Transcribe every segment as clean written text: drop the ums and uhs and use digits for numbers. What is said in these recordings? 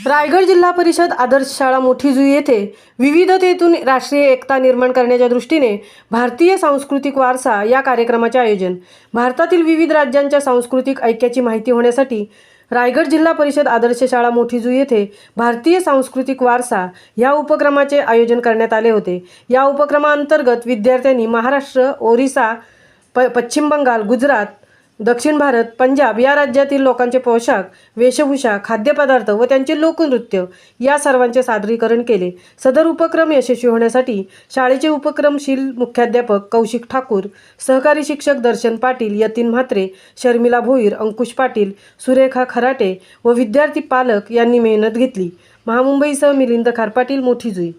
रायगड जिल्हा परिषद आदर्श शाळा मोठी जुई येथे विविधतेतून राष्ट्रीय एकता निर्माण करण्याच्या दृष्टीने भारतीय सांस्कृतिक वारसा या कार्यक्रमाचे आयोजन। भारतातील विविध राज्यांच्या सांस्कृतिक ऐक्याची माहिती होण्यासाठी रायगड जिल्हा परिषद आदर्श शाळा मोठी जुई येथे भारतीय सांस्कृतिक वारसा या उपक्रमाचे आयोजन करण्यात आले होते। या उपक्रमाअंतर्गत विद्यार्थ्यांनी महाराष्ट्र, ओरिसा, पश्चिम बंगाल, गुजरात, दक्षिण भारत, पंजाब या राज्यातील लोकांचे पोशाख, वेशभूषा, खाद्यपदार्थ व त्यांचे लोकनृत्य या सर्वांचे सादरीकरण केले। सदर उपक्रम यशस्वी होण्यासाठी शाळेचे उपक्रमशील मुख्याध्यापक कौशिक ठाकूर, सहकारी शिक्षक दर्शन पाटील, यतीन म्हात्रे, शर्मिला भोईर, अंकुश पाटील, सुरेखा खराटे व विद्यार्थी पालक यांनी मेहनत घेतली। महामुंबईसह मिलिंद खारपाटील, मोठी जुई।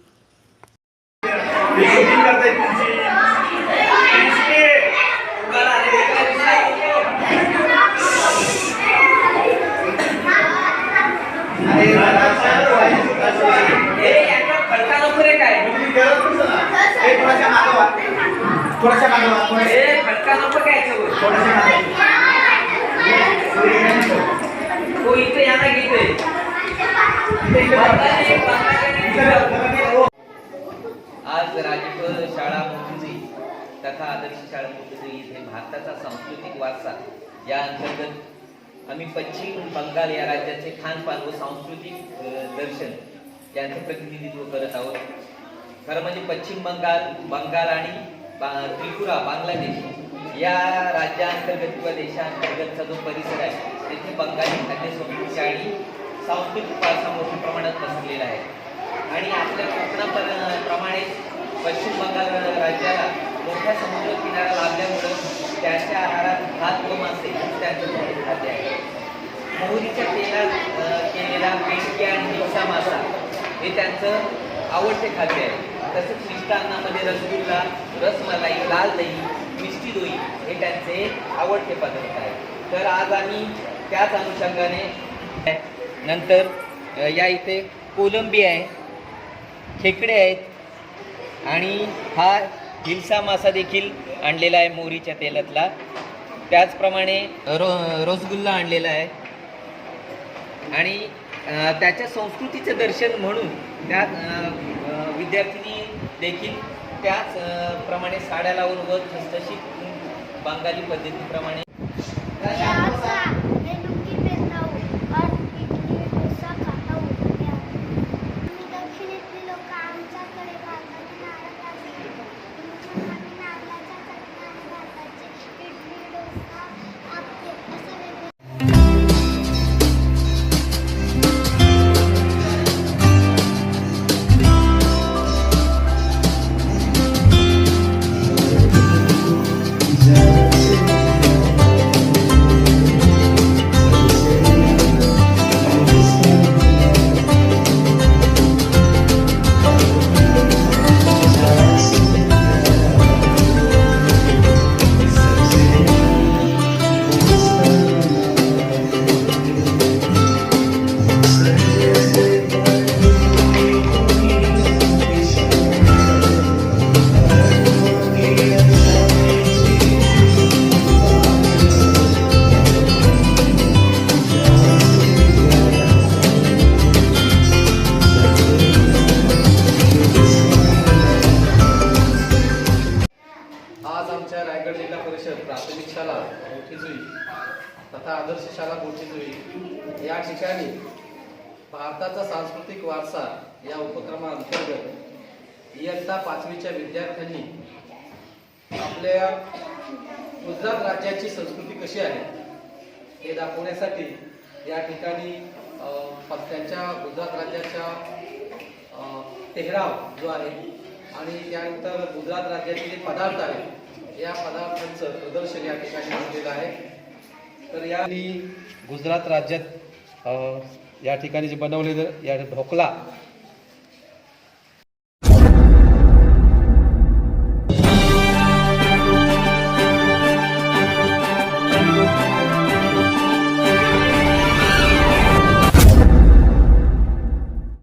आज राजकीय शाळा मोठी तथा आदर्श शाळा मोठी इथे भारताचा सांस्कृतिक वारसा या अंतर्गत आम्ही पश्चिम बंगाल या राज्याचे खानपान व सांस्कृतिक दर्शन यांचे प्रतिनिधित्व करत आहोत। खरं म्हणजे पश्चिम बंगाल आणि त्रिपुरा, बांगलादेश या राज्यांतर्गत किंवा देशांतर्गतचा जो परिसर आहे तिथे बंगाली खाद्य संस्कृती आणि सांस्कृतिक वारसा मोठ्या प्रमाणात पसरलेला आहे। आणि आपल्या कोकणाप्रमाणे पश्चिम बंगाल राज्याला मोठ्या समुद्र किनारा लाभल्यामुळं त्यांच्या आहारात भात व मासे त्यांचं मोठे खाद्य आहे। मोहरीच्या तेलात केलेला पेंडकी आणि हिंसा मासा हे त्यांचं आवडते खाद्य आहे। तसेच मिष्टान्नामध्ये रसगुल्ला, रसमलाई, लाल दही, मिष्टी दोई हे त्यांचे आवडते पदार्थ आहेत। तर आज आम्ही त्याच अनुषंगाने नंतर या इथे कोलंबी आहे, खेकडे आहेत आणि हा हिलसा मासा देखील आणलेला आहे मोहरीच्या तेलातला। त्याचप्रमाणे रसगुल्ला आणलेला आहे आणि त्याच्या संस्कृतीचं दर्शन म्हणून त्या विद्यार्थिनी देखील त्याच प्रमाणे साड्या लावून व ठसठशीत बंगाली पद्धतीप्रमाणे रायगड जिल्हा परिषद प्राथमिक शाळा मोठी जुई तथा आदर्श शाळा मोठी जुई या ठिकाणी भारताचा सांस्कृतिक वारसा या उपक्रमाअंतर्गत इयत्ता 5वीच्या विद्यार्थ्यांनी आपल्या गुजरात राज्याची संस्कृती कशी आहे हे दाखवण्यासाठी या ठिकाणी त्यांच्या गुजरात राज्याच्या पेहराव जो आहे आणि त्यानंतर गुजरात राज्याचे जे पदार्थ आहेत या पदार्थांचं प्रदर्शन या ठिकाणी झालेलं आहे। तर या गुजरात राज्यात या ठिकाणी जे बनवलेलं या ढोकला